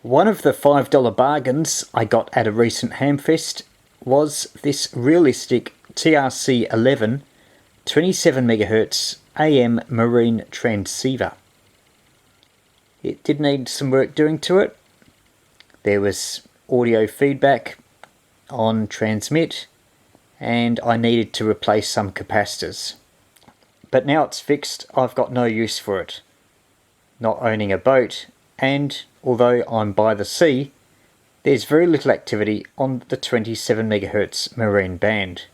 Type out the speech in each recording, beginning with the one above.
One of the $5 bargains I got at a recent hamfest was this Realistic TRC-11 27 MHz AM marine transceiver. It did need some work doing to it. There was audio feedback on transmit, and I needed to replace some capacitors. But now it's fixed, I've got no use for it. Not owning a boat, and although I'm by the sea, there's very little activity on the 27 MHz marine band.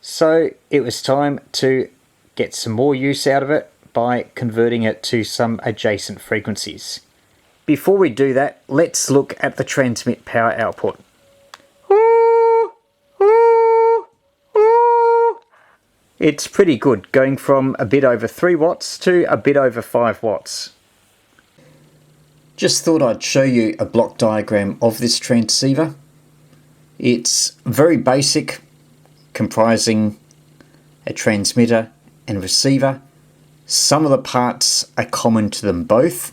So it was time to get some more use out of it by converting it to some adjacent frequencies. Before we do that, let's look at the transmit power output. It's pretty good, going from a bit over 3 watts to a bit over 5 watts. Just thought I'd show you a block diagram of this transceiver. It's very basic, comprising a transmitter and receiver. Some of the parts are common to them both,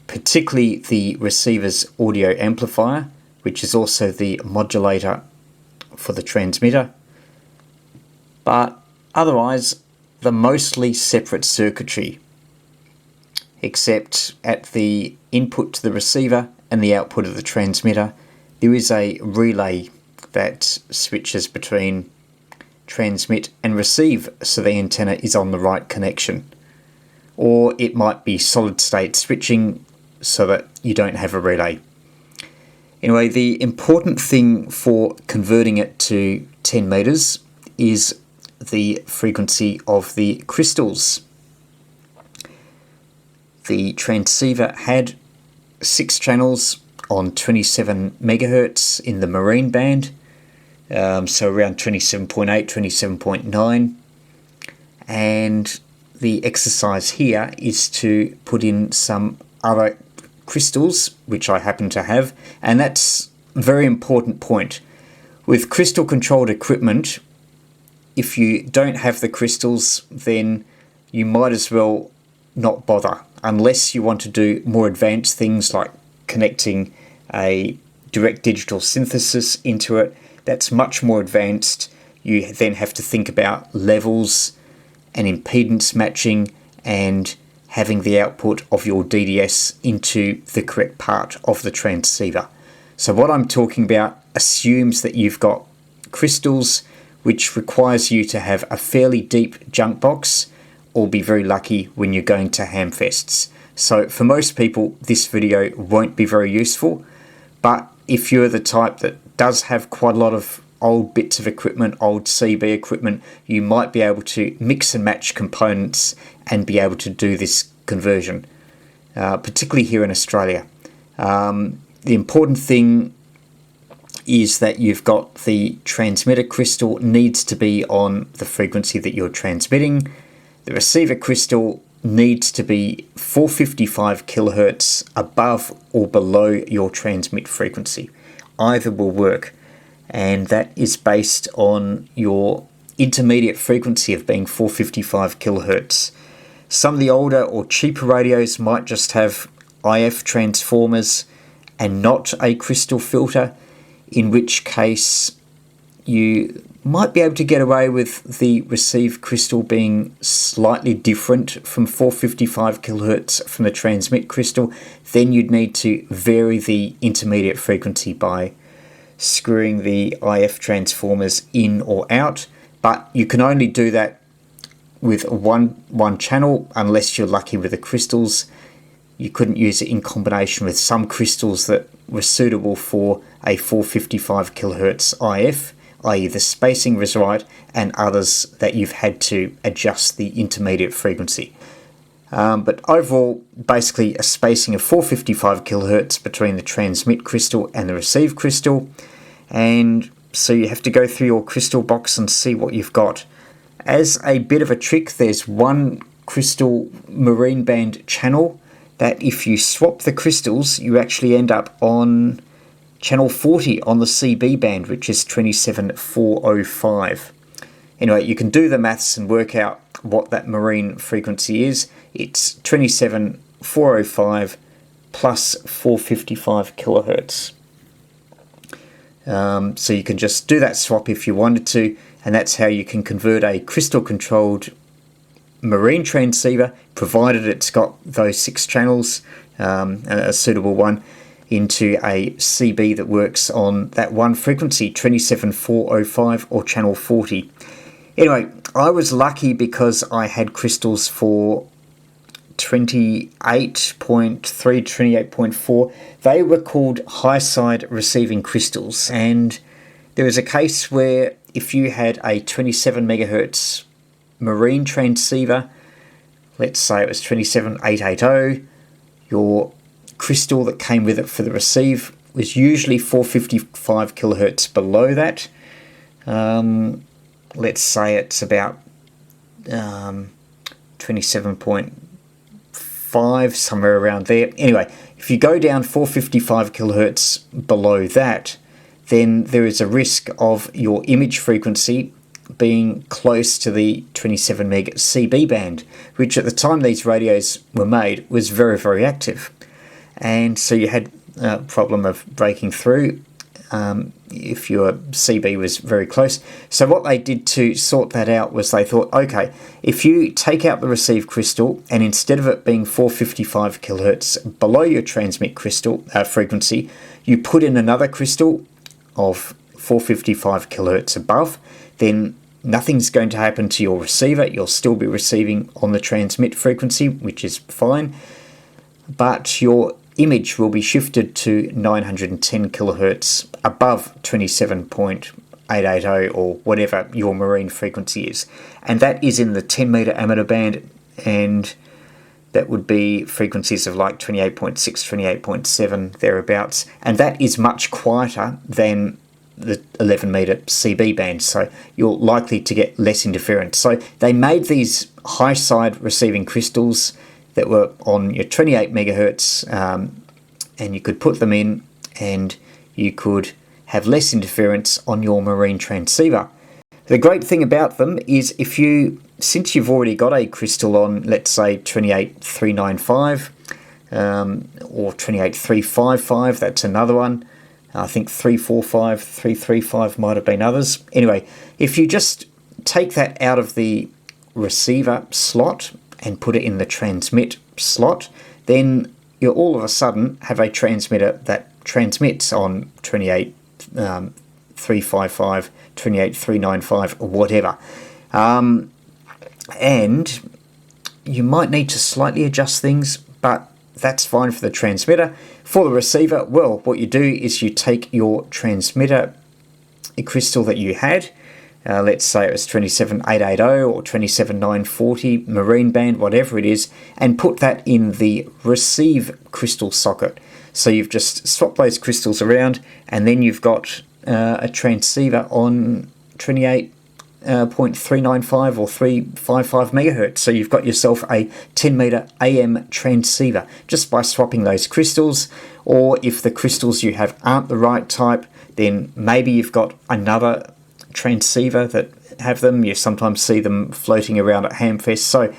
particularly the receiver's audio amplifier, which is also the modulator for the transmitter. But otherwise, they're mostly separate circuitry, except at the input to the receiver and the output of the transmitter, there is a relay that switches between transmit and receive so the antenna is on the right connection. Or it might be solid state switching so that you don't have a relay. Anyway, the important thing for converting it to 10 meters is the frequency of the crystals. The transceiver had 6 channels on 27 megahertz in the marine band, so around 27.8, 27.9, and the exercise here is to put in some other crystals, which I happen to have, and that's a very important point. With crystal controlled equipment, if you don't have the crystals, then you might as well not bother, unless you want to do more advanced things like connecting a direct digital synthesis into it. That's much more advanced. You then have to think about levels and impedance matching and having the output of your DDS into the correct part of the transceiver. So what I'm talking about assumes that you've got crystals, which requires you to have a fairly deep junk box or be very lucky when you're going to hamfests. So for most people, this video won't be very useful, but if you're the type that does have quite a lot of old bits of equipment, old CB equipment, you might be able to mix and match components and be able to do this conversion, particularly here in Australia. The important thing is that you've got the transmitter crystal needs to be on the frequency that you're transmitting. The receiver crystal needs to be 455 kilohertz above or below your transmit frequency. Either will work, and that is based on your intermediate frequency of being 455 kilohertz. Some of the older or cheaper radios might just have IF transformers and not a crystal filter, in which case you might be able to get away with the receive crystal being slightly different from 455 kilohertz from the transmit crystal. Then you'd need to vary the intermediate frequency by screwing the IF transformers in or out, but you can only do that with one channel unless you're lucky with the crystals. You couldn't use it in combination with some crystals that were suitable for a 455 kilohertz IF, i.e. the spacing was right, and others that you've had to adjust the intermediate frequency. But overall, basically a spacing of 455 kilohertz between the transmit crystal and the receive crystal, and so you have to go through your crystal box and see what you've got. As a bit of a trick, there's one crystal marine band channel that if you swap the crystals, you actually end up on channel 40 on the CB band, which is 27405. Anyway, you can do the maths and work out what that marine frequency is. It's 27405 plus 455 kilohertz. So you can just do that swap if you wanted to, and that's how you can convert a crystal controlled marine transceiver, provided it's got those 6 channels, a suitable one, into a CB that works on that one frequency, 27405 or channel 40. Anyway, I was lucky because I had crystals for 28.3, 28.4. They were called high side receiving crystals, and there was a case where if you had a 27 megahertz marine transceiver, let's say it was 27880, your crystal that came with it for the receive was usually 455 kilohertz below that. Let's say it's about 27.5, somewhere around there. Anyway, if you go down 455 kilohertz below that, then there is a risk of your image frequency being close to the 27 meg CB band, which at the time these radios were made was very, very active. And so you had a problem of breaking through if your CB was very close. So what they did to sort that out was they thought, okay, if you take out the receive crystal and instead of it being 455 kilohertz below your transmit crystal frequency, you put in another crystal of 455 kilohertz above, then nothing's going to happen to your receiver. You'll still be receiving on the transmit frequency, which is fine, but your image will be shifted to 910 kilohertz above 27.880 or whatever your marine frequency is, and that is in the 10 meter amateur band, and that would be frequencies of like 28.6, 28.7 thereabouts, and that is much quieter than the 11 meter CB band, so you're likely to get less interference. So they made these high side receiving crystals that were on your 28 megahertz, and you could put them in and you could have less interference on your marine transceiver. The great thing about them is since you've already got a crystal on, let's say 28395 or 28355, that's another one. I think 345, 335 might have been others. Anyway, if you just take that out of the receiver slot and put it in the transmit slot, then you all of a sudden have a transmitter that transmits on 28355, 28395 or whatever. And you might need to slightly adjust things, but that's fine for the transmitter. For the receiver, well, what you do is you take your transmitter crystal that you had, let's say it was 27880 or 27940 marine band, whatever it is, and put that in the receive crystal socket. So you've just swapped those crystals around, and then you've got a transceiver on 28.395 or 355 megahertz. So you've got yourself a 10 meter AM transceiver just by swapping those crystals. Or if the crystals you have aren't the right type, then maybe you've got another transceiver that have them. You sometimes see them floating around at hamfest. So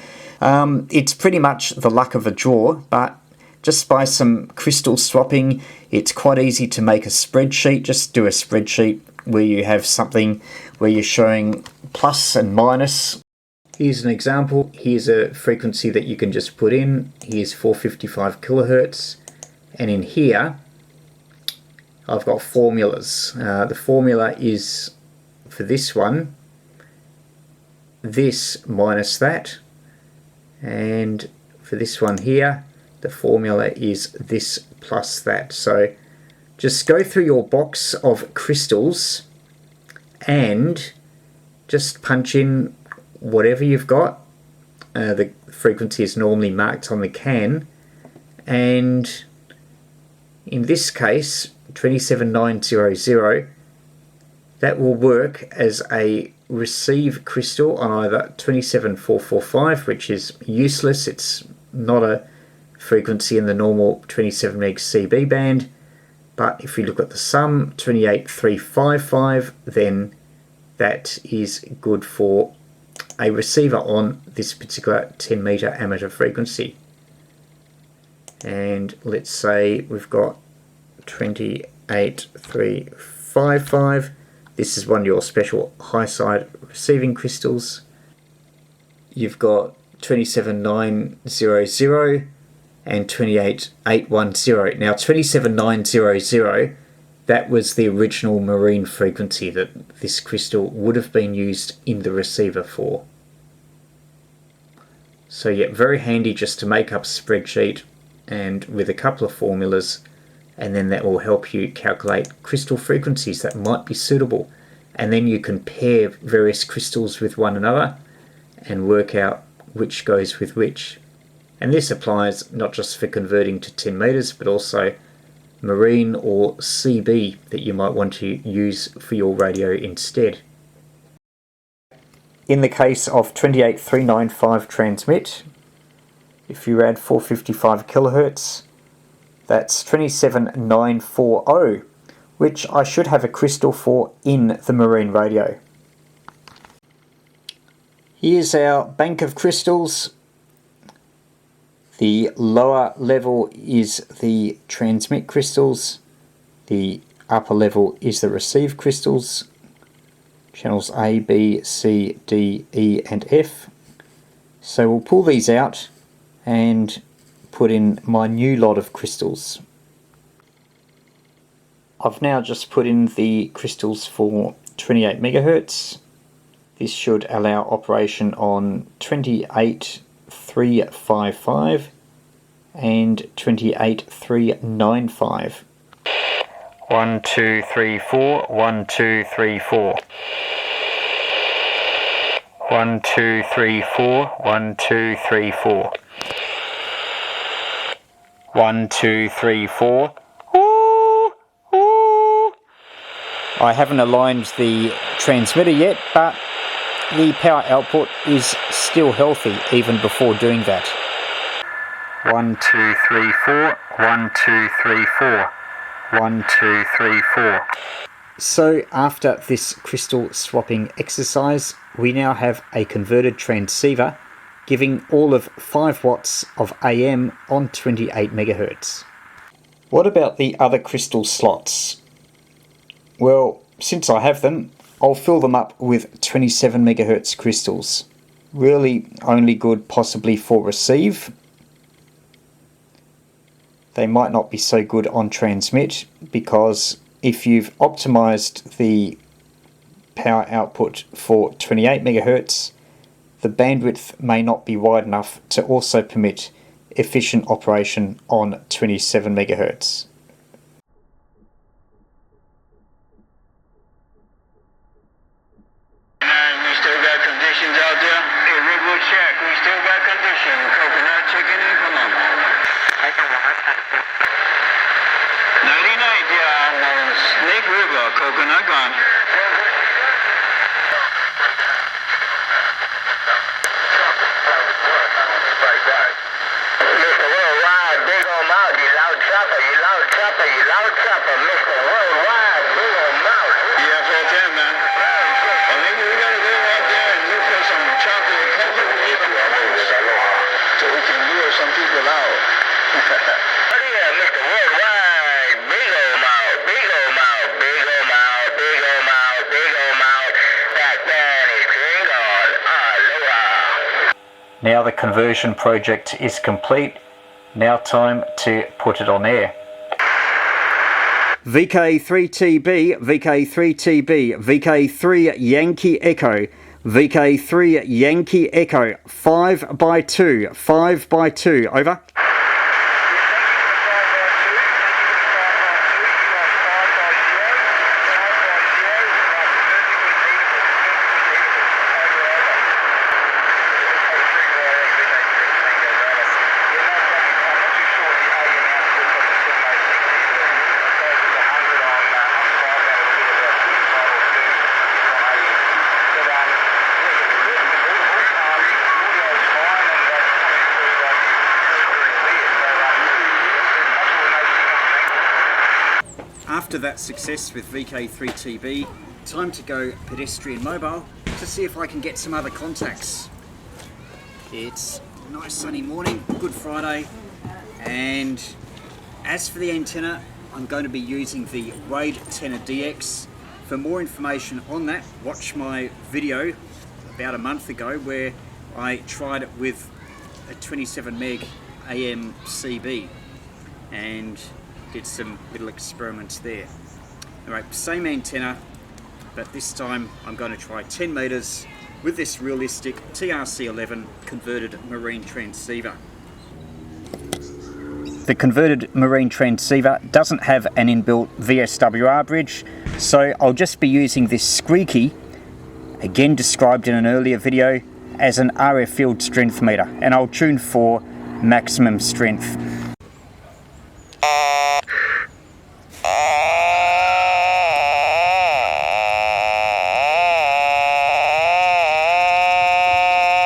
it's pretty much the luck of a draw, but just by some crystal swapping, it's quite easy to make a spreadsheet. Just do a spreadsheet where you have something where you're showing plus and minus. Here's an example. Here's a frequency that you can just put in. Here's 455 kilohertz, and in here I've got formulas. The formula is for this one, this minus that, and for this one here, the formula is this plus that. So just go through your box of crystals and just punch in whatever you've got. The frequency is normally marked on the can, and in this case 27900, that will work as a receive crystal on either 27445, which is useless, it's not a frequency in the normal 27 meg CB band. But if you look at the sum, 28355, then that is good for a receiver on this particular 10 meter amateur frequency. and let's say we've got 28355. This is one of your special high side receiving crystals. You've got 27900 and 28810. Now 27900, that was the original marine frequency that this crystal would have been used in the receiver for. So yeah, very handy just to make up a spreadsheet and with a couple of formulas, and then that will help you calculate crystal frequencies that might be suitable, and then you can pair various crystals with one another and work out which goes with which. And this applies not just for converting to 10 meters, but also marine or CB that you might want to use for your radio instead. In the case of 28395 transmit, if you add 455 kilohertz, that's 27940, which I should have a crystal for in the marine radio. Here's our bank of crystals. The lower level is the transmit crystals, the upper level is the receive crystals, channels A, B, C, D, E and F. So we'll pull these out and put in my new lot of crystals. I've now just put in the crystals for 28 megahertz. This should allow operation on 28355 and 28395. 1 2 3 4 1 2 3 4 1 2 3 4 1 2 3 4 1 2 3 4. I haven't aligned the transmitter yet, but the power output is still healthy even before doing that. 1 2 3 4 1 2 3 4 1 2 3 4. So after this crystal swapping exercise, we now have a converted transceiver giving all of 5 watts of AM on 28 megahertz. What about the other crystal slots? Well, since I have them, I'll fill them up with 27 megahertz crystals. Really only good possibly for receive. They might not be so good on transmit, because if you've optimized the power output for 28 megahertz, the bandwidth may not be wide enough to also permit efficient operation on 27 megahertz. Coconut gone. Mr. Worldwide, big old mouth, you loud chopper, you loud chopper, you loud chopper, Mr. Worldwide, big old mouth. Yeah, for a 10, man. I think we gotta go out there and look for some chocolate covered so we can lure some people out. Now the conversion project is complete. Now time to put it on air. VK3TB, VK3TB, VK3 Yankee Echo, VK3 Yankee Echo, 5x2, 5x2, over. After that success with VK3TB, time to go pedestrian mobile to see if I can get some other contacts. It's a nice sunny morning, Good Friday, And as for the antenna, I'm going to be using the Rode Tenor DX. For more information on that, watch my video about a month ago where I tried it with a 27 meg AM CB and did some little experiments there. Alright, same antenna, but this time I'm going to try 10 meters with this Realistic TRC-11 converted marine transceiver. The converted marine transceiver doesn't have an inbuilt VSWR bridge, so I'll just be using this squeaky, again described in an earlier video, as an RF field strength meter, and I'll tune for maximum strength.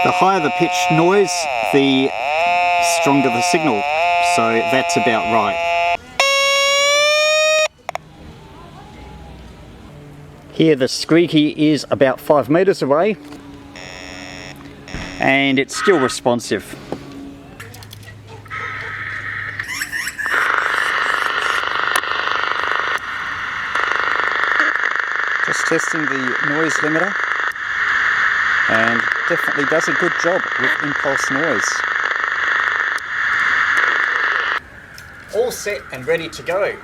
The higher the pitch noise, the stronger the signal, so that's about right. Here the squeaky is about 5 meters away, and it's still responsive. Just testing the noise limiter, and definitely does a good job with impulse noise. All set and ready to go.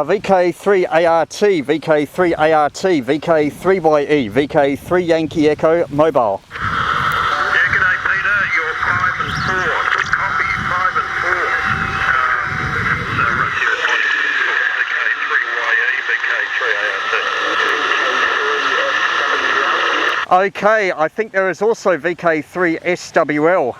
VK3ART, VK3ART, VK3YE, VK3 Yankee Echo Mobile. Yeah, g'day Peter, you're 5 and 4. Good copy, 5 and 4. It's Russia VK3YE, VK3ART. Okay, I think there is also VK3SWL,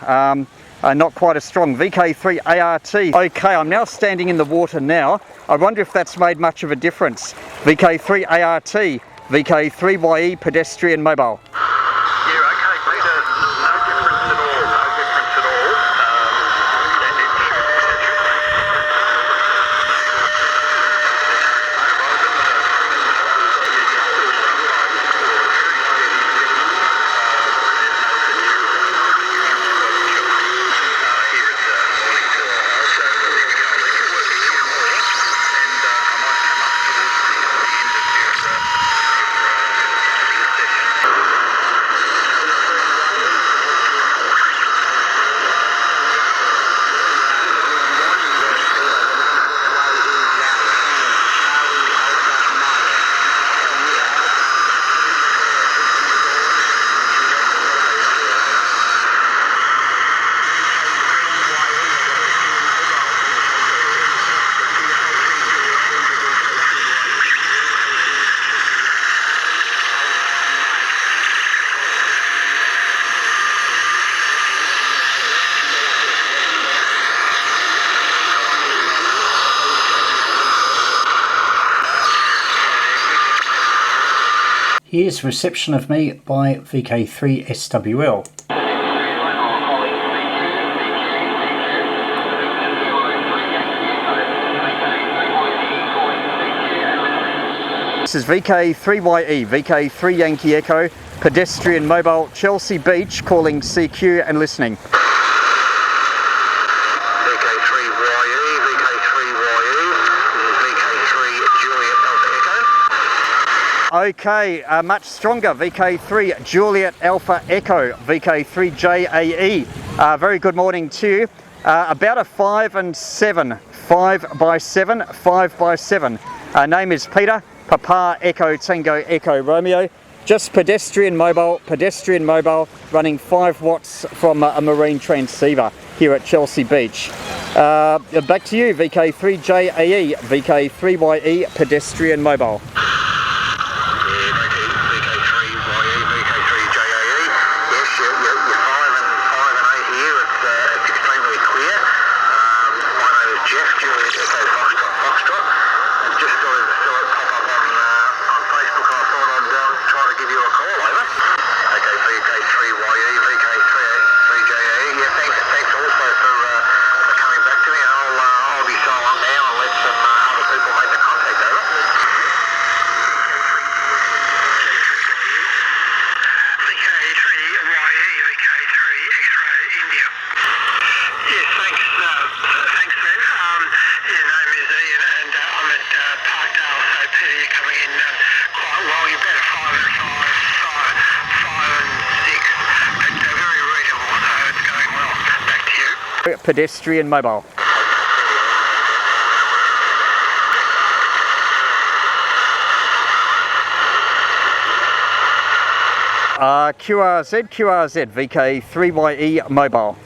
not quite as strong. VK3ART. Okay, I'm now standing in the water now. I wonder if that's made much of a difference. VK3ART, VK3YE pedestrian mobile. Yeah, okay, Peter, no difference at all, no difference at all. Here's reception of me by VK3SWL. This is VK3YE, VK3 Yankee Echo, pedestrian mobile, Chelsea Beach, calling CQ and listening. Okay, much stronger, VK3 Juliet Alpha Echo, VK3JAE. Very good morning to you. About a 5 and 7, 5 by 7, 5 by 7. Name is Peter, Papa Echo Tango Echo Romeo. Just pedestrian mobile, running 5 watts from a marine transceiver here at Chelsea Beach. Back to you, VK3JAE, VK3YE pedestrian mobile. Pedestrian mobile. QRZ VK3YE mobile.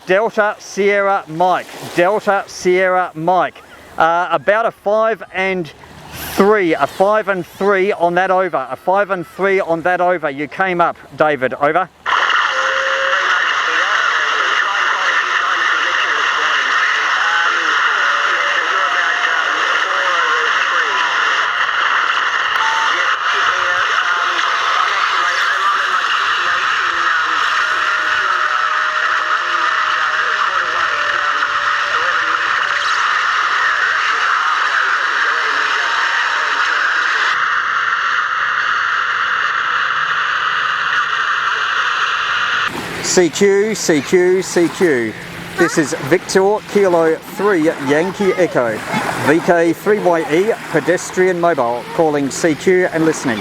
Delta Sierra Mike, Delta Sierra Mike. About a 5 and 3 on that over, a 5 and 3 on that over. You came up, David, over. CQ. This is Victor Kilo 3 Yankee Echo, VK3YE pedestrian mobile, calling CQ and listening.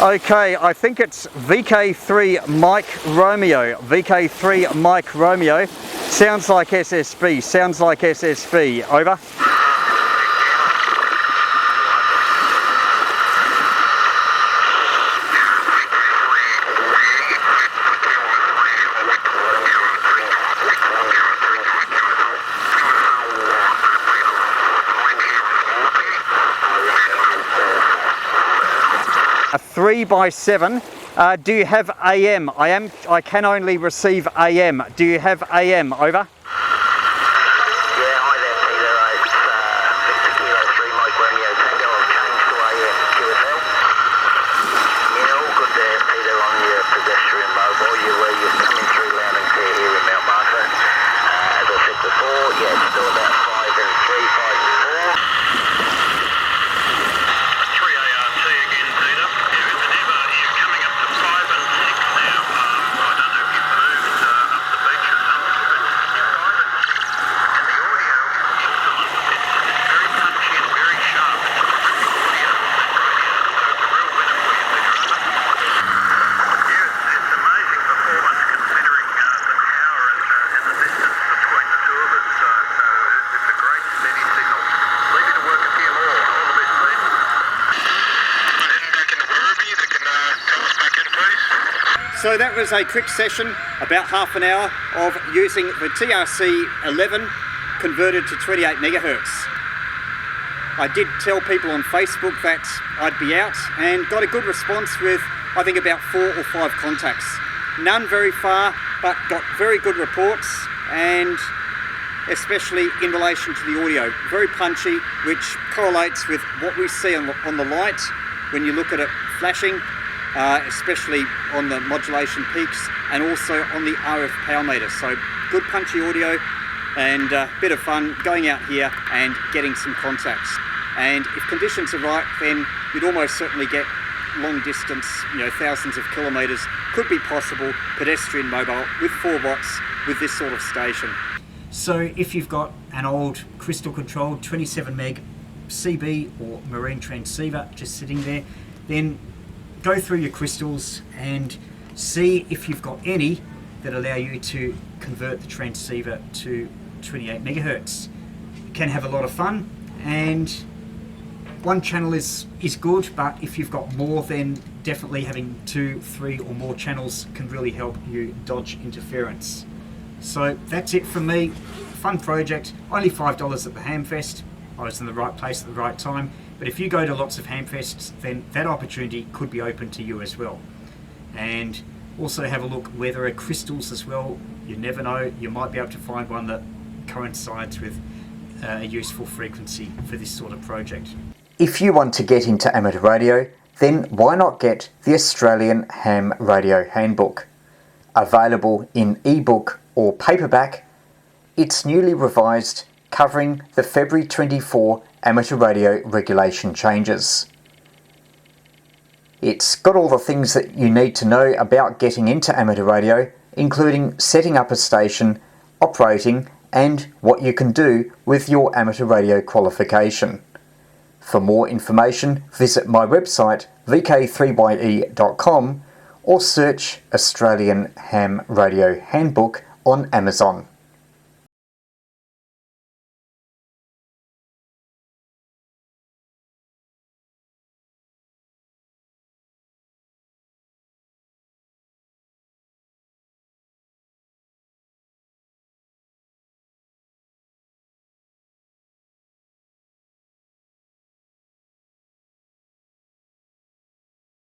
Okay, I think it's VK3 Mike Romeo, VK3 Mike Romeo. Sounds like SSB, over. A 3x7. Do you have AM? I can only receive AM. Do you have AM? Over. So that was a quick session, about half an hour, of using the TRC-11 converted to 28 megahertz. I did tell people on Facebook that I'd be out and got a good response with, I think, about 4 or 5 contacts. None very far, but got very good reports, and especially in relation to the audio. Very punchy, which correlates with what we see on the light when you look at it flashing, especially on the modulation peaks and also on the RF power meter. So good punchy audio and a bit of fun going out here and getting some contacts. And if conditions are right, then you'd almost certainly get long distance, thousands of kilometres, could be possible, pedestrian mobile with 4 watts with this sort of station. So if you've got an old crystal controlled 27 meg CB or marine transceiver just sitting there, then go through your crystals and see if you've got any that allow you to convert the transceiver to 28 megahertz. You can have a lot of fun, and one channel is good, but if you've got more, then definitely having 2, 3 or more channels can really help you dodge interference. So that's it from me. Fun project, only $5 at the Hamfest. I was in the right place at the right time. But if you go to lots of Hamfests, then that opportunity could be open to you as well. And also have a look where there are crystals as well. You never know, you might be able to find one that coincides with a useful frequency for this sort of project. If you want to get into amateur radio, then why not get the Australian Ham Radio Handbook? Available in ebook or paperback, it's newly revised, covering the February 24 amateur radio regulation changes. It's got all the things that you need to know about getting into amateur radio, including setting up a station, operating, and what you can do with your amateur radio qualification. For more information, visit my website VK3YE.com or search Australian Ham Radio Handbook on Amazon.